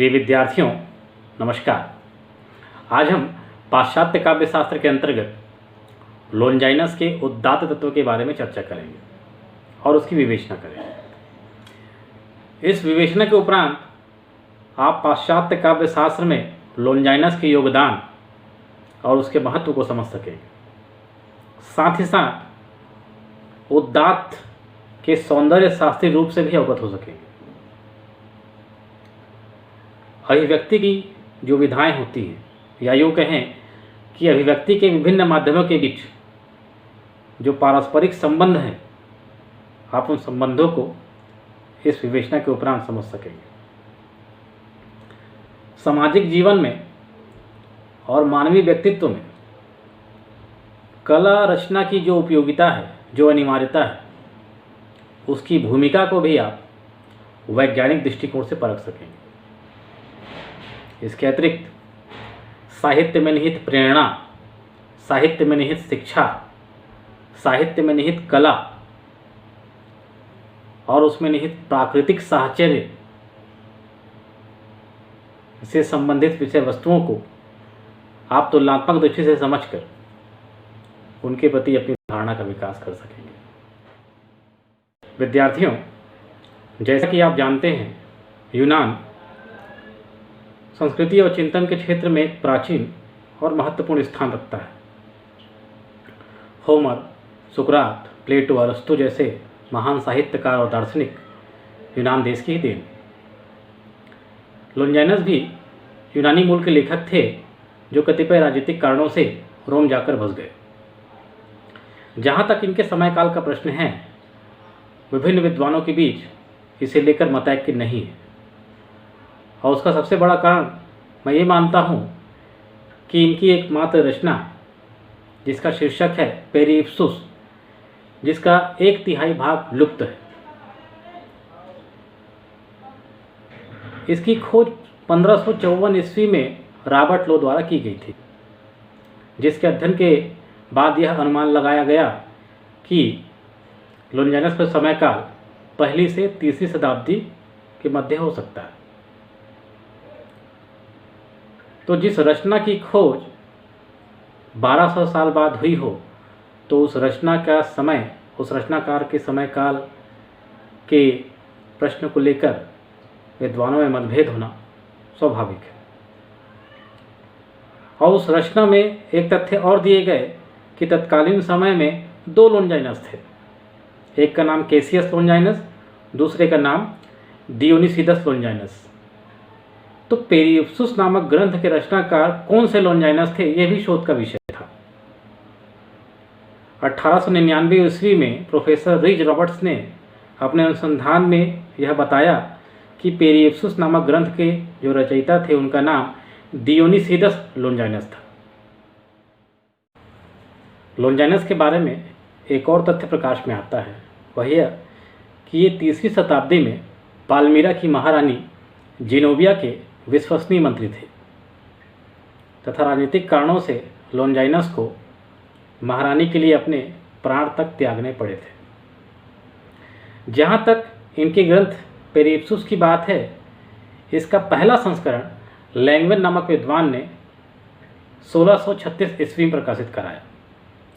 प्रिय विद्यार्थियों, नमस्कार। आज हम पाश्चात्य काव्य शास्त्र के अंतर्गत लोनजाइनस के उदात्त तत्व के बारे में चर्चा करेंगे और उसकी विवेचना करेंगे। इस विवेचना के उपरांत आप पाश्चात्य काव्य शास्त्र में लोनजाइनस के योगदान और उसके महत्व को समझ सकेंगे। साथ ही साथ उदात्त के सौंदर्य शास्त्रीय रूप से भी अवगत हो सकेंगे। अभिव्यक्ति की जो विधाएं होती हैं, या यूँ कहें कि अभिव्यक्ति के विभिन्न माध्यमों के बीच जो पारस्परिक संबंध हैं, आप उन संबंधों को इस विवेचना के उपरांत समझ सकेंगे। सामाजिक जीवन में और मानवीय व्यक्तित्व में कला रचना की जो उपयोगिता है, जो अनिवार्यता है, उसकी भूमिका को भी आप वैज्ञानिक दृष्टिकोण से परख सकेंगे। इसके अतिरिक्त साहित्य में निहित प्रेरणा, साहित्य में निहित शिक्षा, साहित्य में निहित कला और उसमें निहित प्राकृतिक साहचर्य से संबंधित विषय वस्तुओं को आप तुलनात्मक दृष्टि से समझकर उनके प्रति अपनी धारणा का विकास कर सकेंगे। विद्यार्थियों, जैसा कि आप जानते हैं, यूनान संस्कृति और चिंतन के क्षेत्र में एक प्राचीन और महत्वपूर्ण स्थान रखता है। होमर, सुकरात, प्लेटो, अरस्तु जैसे महान साहित्यकार और दार्शनिक यूनान देश की ही देन। लोनजाइनस भी यूनानी मूल के लेखक थे जो कतिपय राजनीतिक कारणों से रोम जाकर बस गए। जहाँ तक इनके समयकाल का प्रश्न है, विभिन्न विद्वानों के बीच इसे लेकर मतैक्य नहीं है, और उसका सबसे बड़ा कारण मैं ये मानता हूँ कि इनकी एकमात्र रचना, जिसका शीर्षक है पेरिप्सूस, जिसका 1/3 भाग लुप्त है, इसकी खोज 1554 ईस्वी में रॉबर्ट लो द्वारा की गई थी, जिसके अध्ययन के बाद यह अनुमान लगाया गया कि लोनजाइनस का समयकाल पहली से तीसरी शताब्दी के मध्य हो सकता है। तो जिस रचना की खोज 1200 साल बाद हुई हो, तो उस रचना का समय, उस रचनाकार के समयकाल के प्रश्न को लेकर विद्वानों में मतभेद होना स्वाभाविक है। और उस रचना में एक तथ्य और दिए गए कि तत्कालीन समय में 2 लोनजाइनस थे। एक का नाम कैसियस लोनजाइनस, दूसरे का नाम डियोनिसिदस लोनजाइनस। तो पेरिप्सूस नामक ग्रंथ के रचनाकार कौन से लोनजाइनस थे, यह भी शोध का विषय था। 1899 ईस्वी में प्रोफेसर रिज रॉबर्ट्स ने अपने अनुसंधान में यह बताया कि पेरिप्सूस नामक ग्रंथ के जो रचयिता थे, उनका नाम डियोनिसिदस लोनजाइनस था। लोनजाइनस के बारे में एक और तथ्य प्रकाश में आता है, वह यह कि ये 3वीं शताब्दी में पाल्मीरा की महारानी जेनोबिया के विश्वसनीय मंत्री थे तथा राजनीतिक कारणों से लोनजाइनस को महारानी के लिए अपने प्राण तक त्यागने पड़े थे। जहाँ तक इनके ग्रंथ पेरिप्सूस की बात है, इसका पहला संस्करण लैंगवेन नामक विद्वान ने 1636 ईस्वी में प्रकाशित कराया,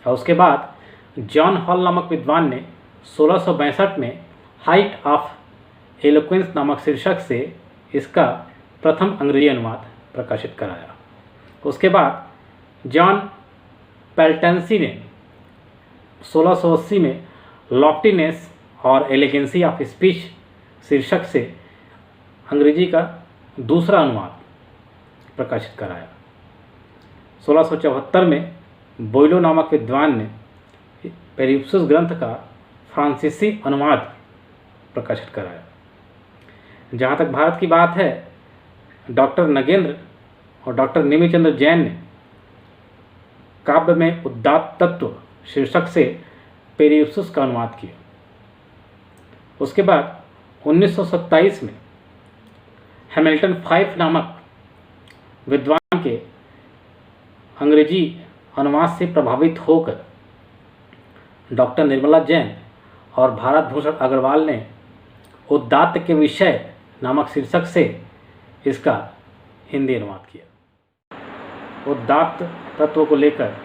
और उसके बाद जॉन हॉल नामक विद्वान ने 1662 में हाइट ऑफ एलोक्वेंस नामक शीर्षक से इसका प्रथम अंग्रेजी अनुवाद प्रकाशित कराया। उसके बाद जॉन पेल्टेंसी ने 1680 में लॉफ्टीनेस और एलिगेंसी ऑफ स्पीच शीर्षक से अंग्रेजी का दूसरा अनुवाद प्रकाशित कराया। 1674 में बोइलो नामक विद्वान ने पेरिप्सूस ग्रंथ का फ्रांसीसी अनुवाद प्रकाशित कराया। जहाँ तक भारत की बात है, डॉक्टर नगेंद्र और डॉक्टर निमिचंद्र जैन ने काव्य में उदात्त तत्व शीर्षक से पेरिप्सूस का अनुवाद किया। उसके बाद 1927 में हैमिल्टन फाइफ नामक विद्वान के अंग्रेजी अनुवाद से प्रभावित होकर डॉक्टर निर्मला जैन और भारत भूषण अग्रवाल ने उदात्त के विषय नामक शीर्षक से इसका हिंदी अनुवाद किया। उदात्त तत्व को लेकर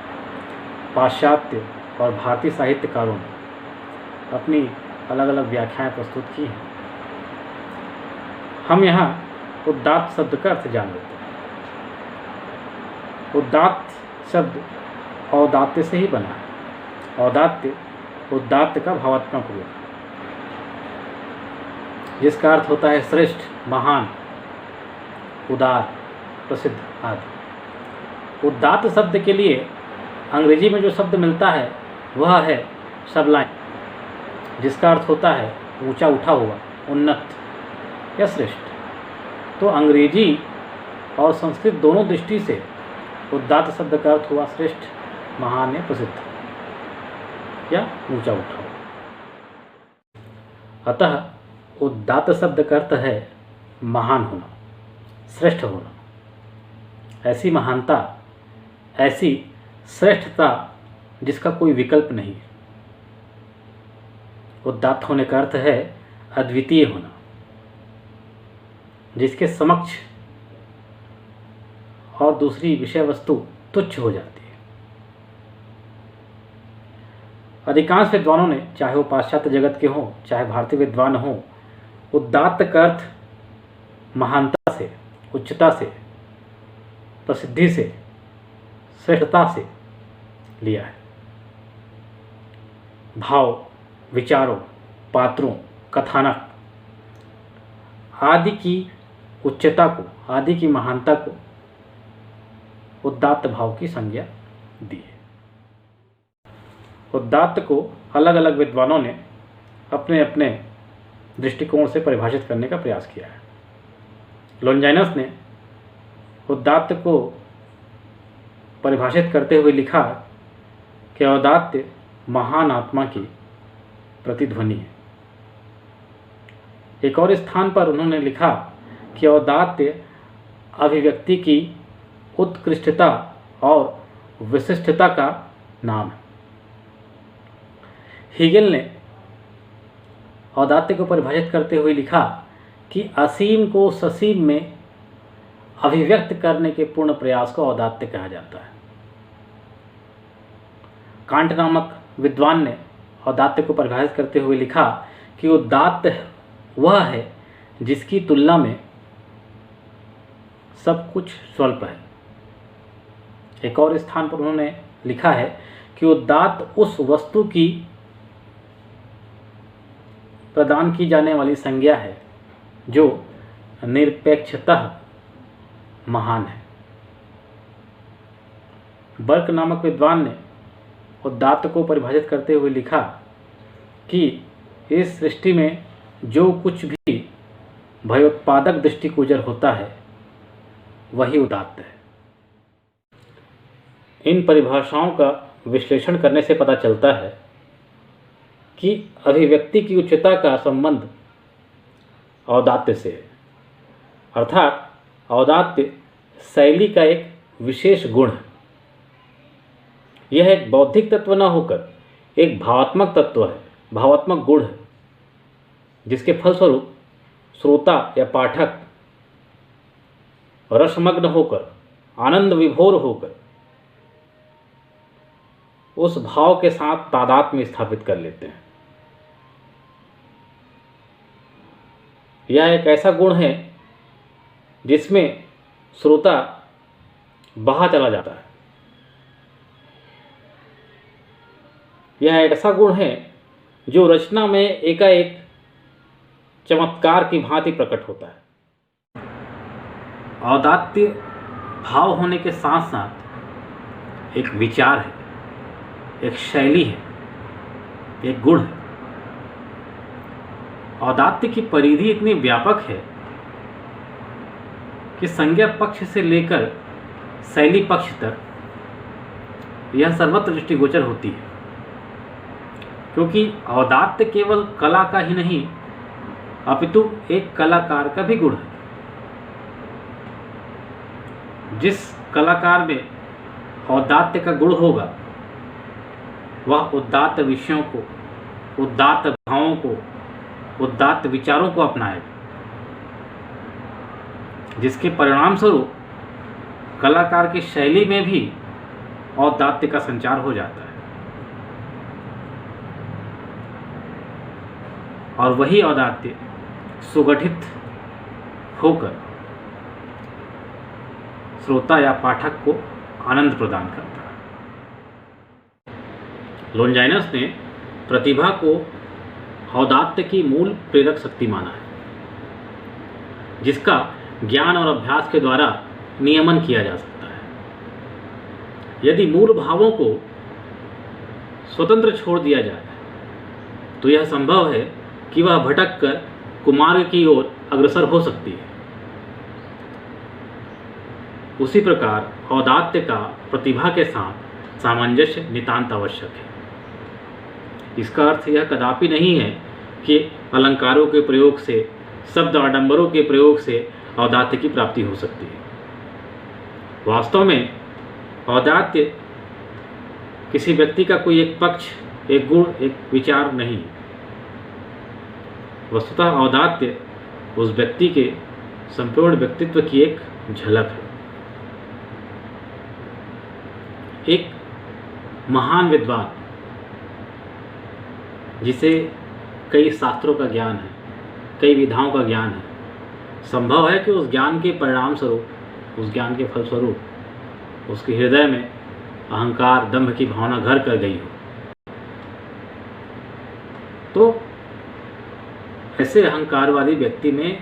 पाश्चात्य और भारतीय साहित्यकारों ने अपनी अलग अलग व्याख्याएं प्रस्तुत की हैं। हम यहाँ उदात्त शब्द का अर्थ जान लेते हैं। उदात्त शब्द औदात्य से ही बना है। औदात्य उदात्त का भावात्मक रूप है, जिसका अर्थ होता है श्रेष्ठ, महान, उदार, प्रसिद्ध आदि। उदात्त शब्द के लिए अंग्रेजी में जो शब्द मिलता है वह है सबलाइन, जिसका अर्थ होता है ऊंचा उठा हुआ, उन्नत या श्रेष्ठ। तो अंग्रेजी और संस्कृत दोनों दृष्टि से उदात्त शब्द का अर्थ हुआ श्रेष्ठ, महान या प्रसिद्ध या ऊंचा उठा हुआ। अतः उदात्त शब्द का अर्थ है महान होना, श्रेष्ठ होना, ऐसी महानता, ऐसी श्रेष्ठता जिसका कोई विकल्प नहीं है। उदात्त होने का अर्थ है अद्वितीय होना, जिसके समक्ष और दूसरी विषय वस्तु तुच्छ हो जाती है। अधिकांश विद्वानों ने, चाहे वो पाश्चात्य जगत के हों चाहे भारतीय विद्वान हों, उदात्त का अर्थ महानता से, उच्चता से, प्रसिद्धि से, श्रेष्ठता से लिया है। भाव, विचारों, पात्रों, कथानक आदि की उच्चता को, आदि की महानता को उदात्त भाव की संज्ञा दी है। उदात्त को अलग अलग विद्वानों ने अपने अपने दृष्टिकोण से परिभाषित करने का प्रयास किया है। लोंजाइनस ने उदात्त को परिभाषित करते हुए लिखा कि औदात्य महान आत्मा की प्रतिध्वनि है। एक और स्थान पर उन्होंने लिखा कि औदात्य अभिव्यक्ति की उत्कृष्टता और विशिष्टता का नाम है। हीगेल ने औदात्य को परिभाषित करते हुए लिखा कि असीम को ससीम में अभिव्यक्त करने के पूर्ण प्रयास को औदात्य कहा जाता है। कांट नामक विद्वान ने औदात्य को परिभाषित करते हुए लिखा कि उदात्त वह है जिसकी तुलना में सब कुछ स्वल्प है। एक और स्थान पर उन्होंने लिखा है कि उदात्त उस वस्तु की प्रदान की जाने वाली संज्ञा है जो निरपेक्षतः महान है। बर्क नामक विद्वान ने उदात्त को परिभाषित करते हुए लिखा कि इस सृष्टि में जो कुछ भी भयोत्पादक दृष्टिगोचर होता है वही उदात्त है। इन परिभाषाओं का विश्लेषण करने से पता चलता है कि अभिव्यक्ति की उच्चता का संबंध औदात्य से है, अर्थात औदात्य शैली का एक विशेष गुण है। यह एक बौद्धिक तत्व न होकर एक भावात्मक तत्व है, भावात्मक गुण है, जिसके फलस्वरूप श्रोता या पाठक रसमग्न होकर, आनंद विभोर होकर उस भाव के साथ तादात्म्य स्थापित कर लेते हैं। यह एक ऐसा गुण है जिसमें श्रोता बहा चला जाता है। यह एक ऐसा गुण है जो रचना में एकाएक चमत्कार की भांति प्रकट होता है। औदात्य भाव होने के साथ साथ एक विचार है, एक शैली है, एक गुण है। औदात्य की परिधि इतनी व्यापक है कि संज्ञा पक्ष से लेकर शैली पक्ष तक यह सर्वत्र दृष्टिगोचर होती है, क्योंकि औदात्य केवल कला का ही नहीं अपितु एक कलाकार का भी गुण है। जिस कलाकार में औदात्य का गुण होगा वह उदात्त विषयों को, उदात्त भावों को, उदात्त विचारों को अपनाएगा। जिसके परिणाम स्वरूप कलाकार की शैली में भी औदात्य का संचार हो जाता है, और वही औदात्य सुगठित होकर श्रोता या पाठक को आनंद प्रदान करता है। लोनजाइनस ने प्रतिभा को औदात्य की मूल प्रेरक शक्ति माना है, जिसका ज्ञान और अभ्यास के द्वारा नियमन किया जा सकता है। यदि मूल भावों को स्वतंत्र छोड़ दिया जाए तो यह संभव है कि वह भटक कर कुमार्ग की ओर अग्रसर हो सकती है। उसी प्रकार औदात्य का प्रतिभा के साथ सामंजस्य नितांत आवश्यक है। इसका अर्थ यह कदापि नहीं है कि अलंकारों के प्रयोग से, शब्द आडंबरों के प्रयोग से औदात्य की प्राप्ति हो सकती है। वास्तव में औदात्य किसी व्यक्ति का कोई एक पक्ष, एक गुण, एक विचार नहीं। वस्तुतः औदात्य उस व्यक्ति के संपूर्ण व्यक्तित्व की एक झलक है। एक महान विद्वान जिसे कई शास्त्रों का ज्ञान है, कई विधाओं का ज्ञान है, संभव है कि उस ज्ञान के परिणाम स्वरूप, उस ज्ञान के फलस्वरूप उसके हृदय में अहंकार, दंभ की भावना घर कर गई हो। तो ऐसे अहंकारवादी व्यक्ति में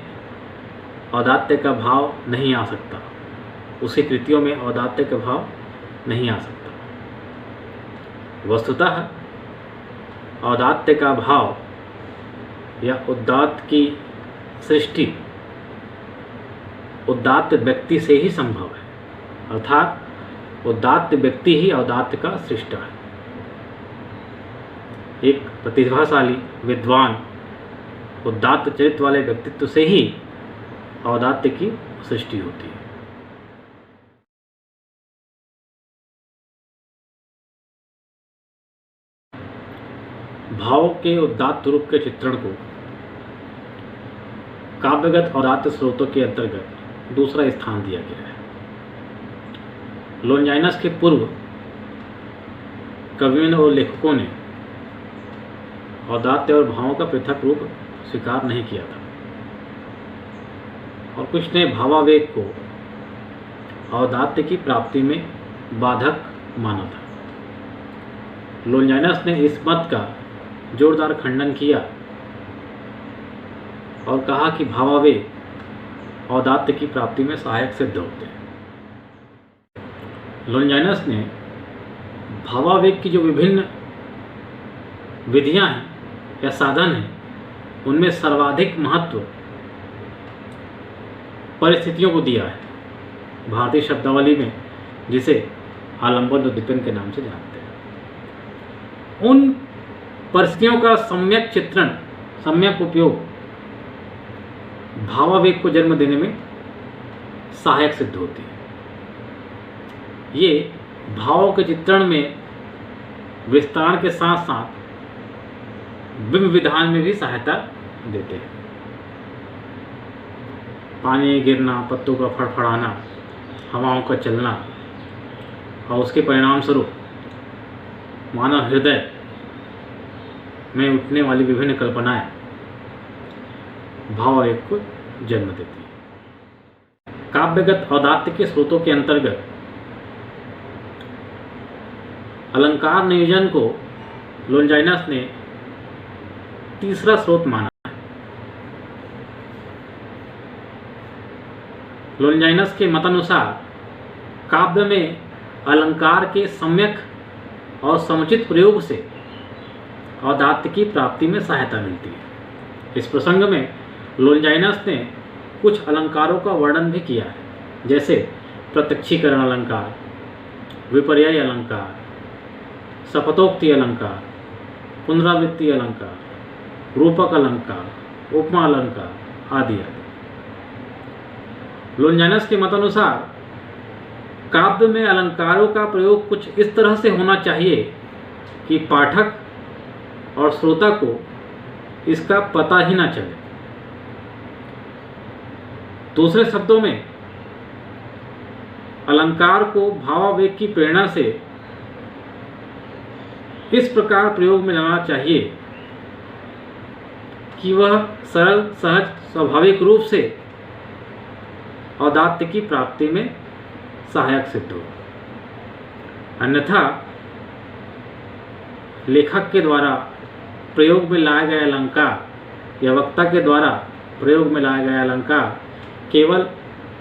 औदात्य का भाव नहीं आ सकता, उसकी कृतियों में औदात्य का भाव नहीं आ सकता। वस्तुतः औदात्य का भाव या उदात्त की सृष्टि उदात्त व्यक्ति से ही संभव है, अर्थात उदात्त व्यक्ति ही औदात्य का सृष्टा है। एक प्रतिभाशाली विद्वान उदात्त चरित्र वाले व्यक्तित्व से ही औदात्य की सृष्टि होती है। भाव के उदात्त रूप के चित्रण को काव्यगत औदात्य स्रोतों के अंतर्गत दूसरा स्थान दिया गया है। लोनजाइनस के पूर्व कवियों और लेखकों ने औदात्य और भावों का पृथक रूप स्वीकार नहीं किया था, और कुछ ने भावावेग को औदात्य की प्राप्ति में बाधक माना था। लोनजाइनस ने इस मत का जोरदार खंडन किया और कहा कि भावावेग औदात्य की प्राप्ति में सहायक सिद्ध होते हैं। लोनजाइनस ने भावावेग की जो विभिन्न विधियां हैं या साधन हैं, उनमें सर्वाधिक महत्व परिस्थितियों को दिया है, भारतीय शब्दावली में जिसे आलंबन और उद्दीपन के नाम से जानते हैं। उन परिस्थितियों का सम्यक चित्रण, सम्यक उपयोग भावावेग को जन्म देने में सहायक सिद्ध होती है। ये भावों के चित्रण में विस्तार के साथ साथ बिंब विधान में भी सहायता देते हैं। पानी गिरना, पत्तों का फड़फड़ाना, हवाओं का चलना और उसके परिणाम स्वरूप मानव हृदय में उठने वाली विभिन्न कल्पनाएं भावावेग को जन्म देती है। काव्यगत औदात्य के स्रोतों के अंतर्गत अलंकार नियोजन को लोनजाइनस ने तीसरा स्रोत माना है। लोनजाइनस के मतानुसार काव्य में अलंकार के सम्यक और समुचित प्रयोग से औदात्य की प्राप्ति में सहायता मिलती है। इस प्रसंग में लोनजाइनस ने कुछ अलंकारों का वर्णन भी किया है, जैसे प्रत्यक्षीकरण अलंकार, विपर्यय अलंकार, शपथोक्ति अलंकार, पुनरावृत्ति अलंकार, रूपक अलंकार, उपमा अलंकार आदि आदि। लोनजाइनस के मतानुसार काव्य में अलंकारों का प्रयोग कुछ इस तरह से होना चाहिए कि पाठक और श्रोता को इसका पता ही ना चले। दूसरे शब्दों में अलंकार को भावावेग की प्रेरणा से इस प्रकार प्रयोग में लाना चाहिए कि वह सरल, सहज, स्वाभाविक रूप से औदात्य की प्राप्ति में सहायक सिद्ध हो। अन्यथा लेखक के द्वारा प्रयोग में लाया गया अलंकार या वक्ता के द्वारा प्रयोग में लाया गया अलंकार केवल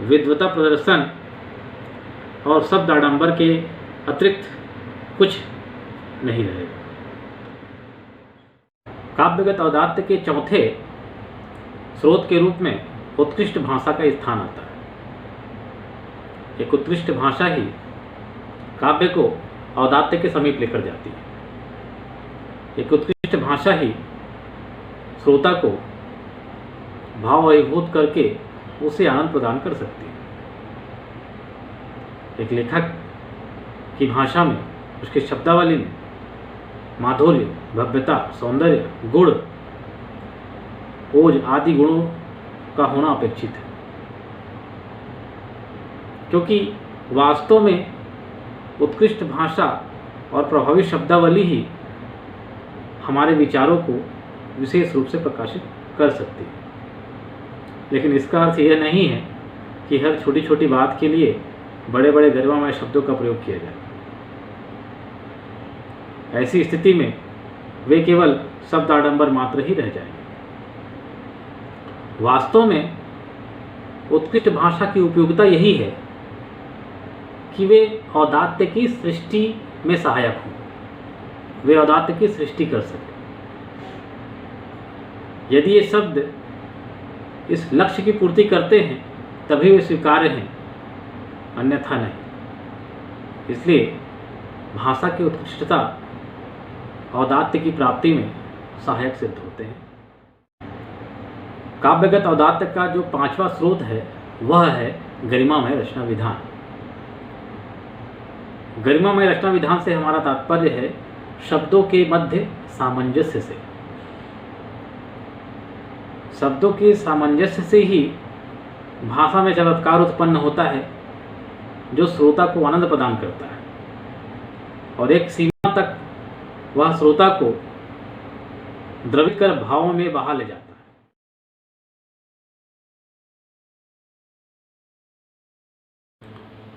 विद्वता प्रदर्शन और शब्द आडंबर के अतिरिक्त कुछ नहीं रहेगा। काव्यगत औदात्य के चौथे स्रोत के रूप में उत्कृष्ट भाषा का स्थान आता है। एक उत्कृष्ट भाषा ही काव्य को औदात्य के समीप लेकर जाती है। एक उत्कृष्ट भाषा ही श्रोता को भाव अभिभूत करके उसे आनंद प्रदान कर सकती है। एक लेखक की भाषा में, उसकी शब्दावली में माधुर्य, भव्यता, सौंदर्य, गुण, ओज आदि गुणों का होना अपेक्षित है, क्योंकि वास्तव में उत्कृष्ट भाषा और प्रभावी शब्दावली ही हमारे विचारों को विशेष रूप से प्रकाशित कर सकती है। लेकिन इसका अर्थ यह नहीं है कि हर छोटी छोटी बात के लिए बड़े बड़े गरिमामय शब्दों का प्रयोग किया जाए। ऐसी स्थिति में वे केवल शब्द आडंबर मात्र ही रह जाएंगे। वास्तव में उत्कृष्ट भाषा की उपयोगिता यही है कि वे औदात्य की सृष्टि में सहायक हों, वे औदात्य की सृष्टि कर सकें। यदि ये शब्द इस लक्ष्य की पूर्ति करते हैं तभी वे स्वीकार्य हैं, अन्यथा नहीं। इसलिए भाषा की उत्कृष्टता औदात्य की प्राप्ति में सहायक सिद्ध होते हैं। काव्यगत औदात्य का जो पांचवा स्रोत है वह है गरिमामय रचना विधान। गरिमामय रचना विधान से हमारा तात्पर्य है शब्दों के मध्य सामंजस्य से। शब्दों के सामंजस्य से ही भाषा में चमत्कार उत्पन्न होता है जो श्रोता को आनंद प्रदान करता है और एक सीमा तक वह श्रोता को द्रवित कर भावों में बहा ले जाता है।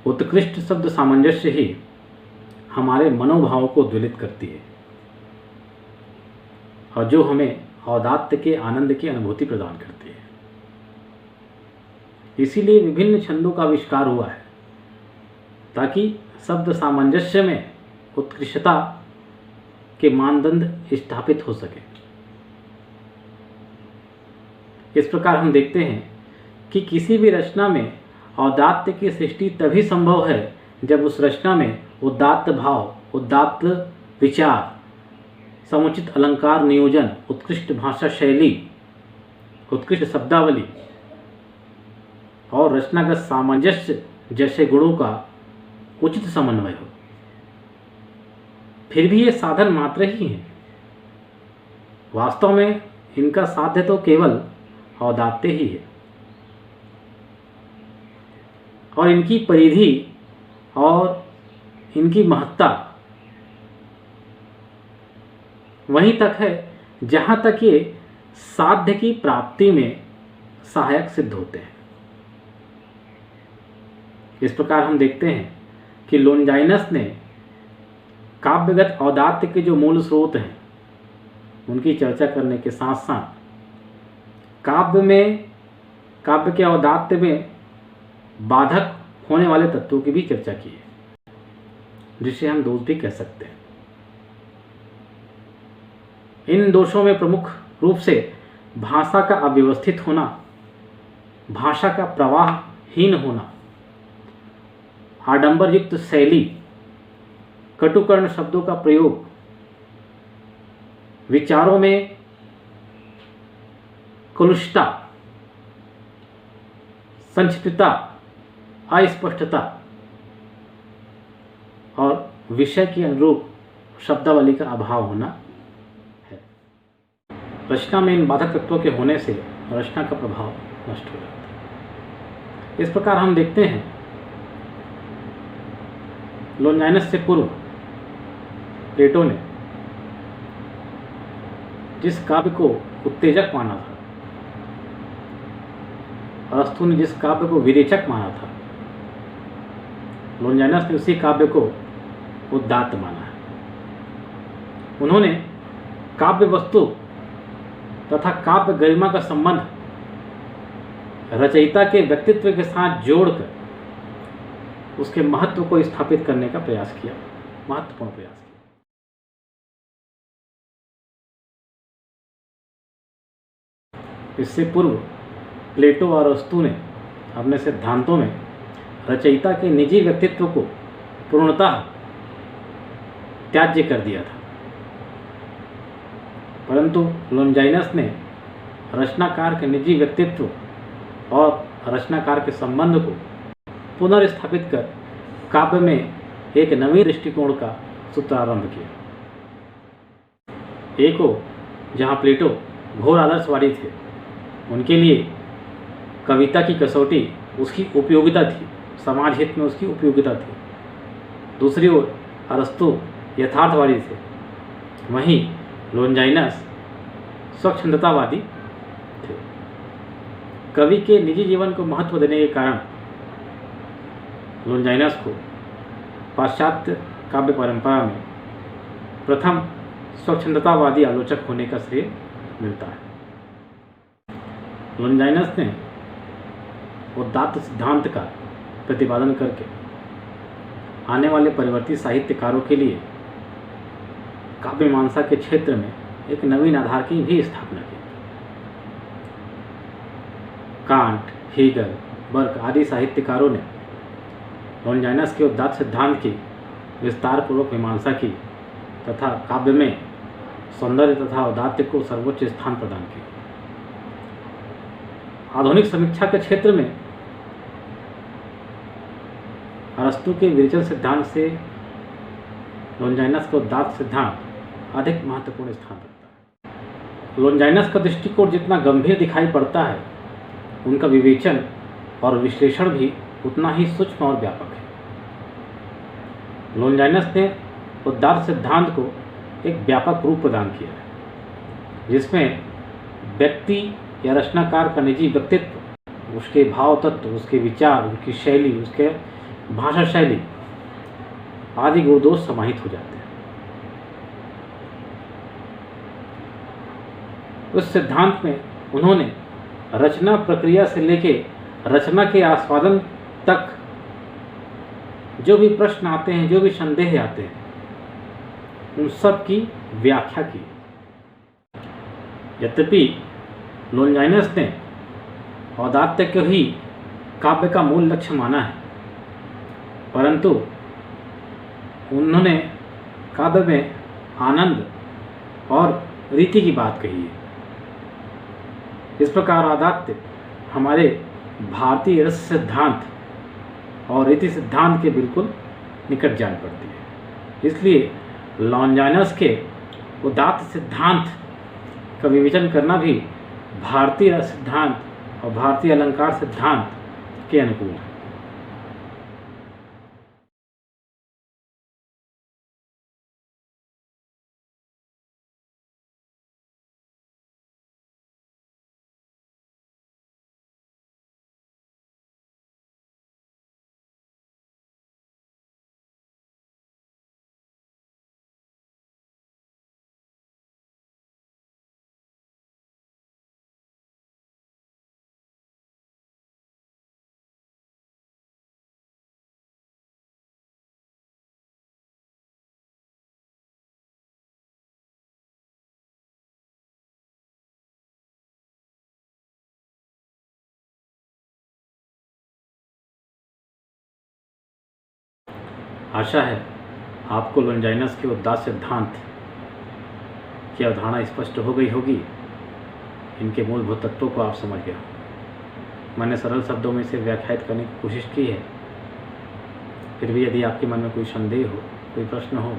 उत्कृष्ट शब्द सामंजस्य ही हमारे मनोभावों को द्वलित करती है और जो हमें औदात्य के आनंद की अनुभूति प्रदान करती है। इसीलिए विभिन्न छंदों का आविष्कार हुआ है ताकि शब्द सामंजस्य में उत्कृष्टता के मानदंड स्थापित हो सके। इस प्रकार हम देखते हैं कि किसी भी रचना में औदात्य की सृष्टि तभी संभव है जब उस रचना में उदात्त भाव, उदात्त विचार, समुचित अलंकार नियोजन, उत्कृष्ट भाषा शैली, उत्कृष्ट शब्दावली और रचनागत सामंजस्य जैसे गुणों का उचित समन्वय हो। फिर भी ये साधन मात्र ही हैं। वास्तव में इनका साध्य तो केवल औदात्य ही है और इनकी परिधि और इनकी महत्ता वहीं तक है जहां तक ये साध्य की प्राप्ति में सहायक सिद्ध होते हैं। इस प्रकार हम देखते हैं कि लोनजाइनस ने काव्यगत औदात्य के जो मूल स्रोत हैं उनकी चर्चा करने के साथ साथ काव्य के औदात्य में बाधक होने वाले तत्वों की भी चर्चा की है, जिसे हम दोष भी कह सकते हैं। इन दोषों में प्रमुख रूप से भाषा का अव्यवस्थित होना, भाषा का प्रवाहहीन होना, आडंबर युक्त शैली, कटुकर्ण शब्दों का प्रयोग, विचारों में कलुषता, संक्षिप्तता, अस्पष्टता और विषय के अनुरूप शब्दावली का अभाव होना है। रचना में इन बाधक तत्वों के होने से रचना का प्रभाव नष्ट हो जाता है। इस प्रकार हम देखते हैं लोनजाइनस से पूर्व प्लेटो ने जिस काव्य को उत्तेजक माना था, अरस्तु ने जिस काव्य को विरेचक माना था, लोनजाइनस ने उसी काव्य को उदात्त माना है। उन्होंने काव्य वस्तु तथा काव्य गरिमा का संबंध रचयिता के व्यक्तित्व के साथ जोड़कर उसके महत्व को स्थापित करने का प्रयास किया, महत्वपूर्ण प्रयास किया। इससे पूर्व प्लेटो और अरस्तु ने अपने सिद्धांतों में रचयिता के निजी व्यक्तित्व को पूर्णतः त्याज्य कर दिया था, परंतु लोनजाइनस ने रचनाकार के निजी व्यक्तित्व और रचनाकार के संबंध को पुनर्स्थापित कर काव्य में एक नवीन दृष्टिकोण का सूत्रारंभ किया। एक हो जहाँ प्लेटो घोर आदर्शवादी थे, उनके लिए कविता की कसौटी उसकी उपयोगिता थी, समाज हित में उसकी उपयोगिता थी। दूसरी ओर अरस्तु यथार्थवादी थे, वहीं लोनजाइनस स्वच्छंदतावादी थे। कवि के निजी जीवन को महत्व देने के कारण लोनजाइनस को पाश्चात्य काव्य परंपरा में प्रथम स्वच्छंदतावादी आलोचक होने का श्रेय मिलता है। लोनजाइनस ने उदात्त सिद्धांत का प्रतिपादन करके आने वाले परिवर्ती साहित्यकारों के लिए काव्य मीमांसा के क्षेत्र में एक नवीन आधार की भी स्थापना की। कांट, हीगल, बर्क आदि साहित्यकारों ने लोनजाइनस के उदात्त सिद्धांत की विस्तार पूर्वक मीमांसा की तथा काव्य में सौंदर्य तथा औदात्य को सर्वोच्च स्थान प्रदान किया। आधुनिक समीक्षा के क्षेत्र में अरस्तु के विरेचन सिद्धांत से लोनजाइनस का उदात्त सिद्धांत अधिक महत्वपूर्ण स्थान रखता है। लोनजाइनस का दृष्टिकोण जितना गंभीर दिखाई पड़ता है, उनका विवेचन और विश्लेषण भी उतना ही सूक्ष्म और व्यापक है। लोनजाइनस ने उदात्त सिद्धांत को एक व्यापक रूप प्रदान किया है, जिसमें व्यक्ति या रचनाकार का निजी व्यक्तित्व, उसके भाव तत्व, उसके विचार, उसकी शैली, उसके भाषा शैली आदि गुणदोष समाहित हो जाते हैं। उस सिद्धांत में उन्होंने रचना प्रक्रिया से लेके रचना के आस्वादन तक जो भी प्रश्न आते हैं, जो भी संदेह आते हैं, उन सब की व्याख्या की। यद्यपि लोनजाइनस ने औदात्य को ही काव्य का मूल लक्ष्य माना है, परंतु उन्होंने काव्य में आनंद और रीति की बात कही है। इस प्रकार औदात्य हमारे भारतीय रस सिद्धांत और रीति सिद्धांत के बिल्कुल निकट जान पड़ती है। इसलिए लोनजाइनस के उदात्त सिद्धांत का विवेचन करना भी भारतीय रस सिद्धांत और भारतीय अलंकार सिद्धांत के अनुकूल है। आशा है आपको लोनजाइनस के उदात्त सिद्धांत की अवधारणा स्पष्ट हो गई होगी। इनके मूलभूत तत्वों को आप समझ गए। मैंने सरल शब्दों में इसे व्याख्यायित करने की कोशिश की है। फिर भी यदि आपके मन में कोई संदेह हो, कोई प्रश्न हो,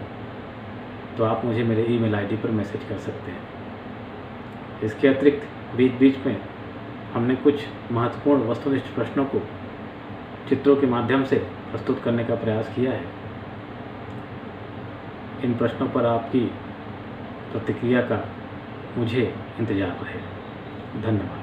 तो आप मुझे मेरे ईमेल आईडी पर मैसेज कर सकते हैं। इसके अतिरिक्त बीच बीच में हमने कुछ महत्वपूर्ण वस्तुनिष्ठ प्रश्नों को चित्रों के माध्यम से प्रस्तुत करने का प्रयास किया है। इन प्रश्नों पर आपकी प्रतिक्रिया का मुझे इंतज़ार रहेगा। धन्यवाद।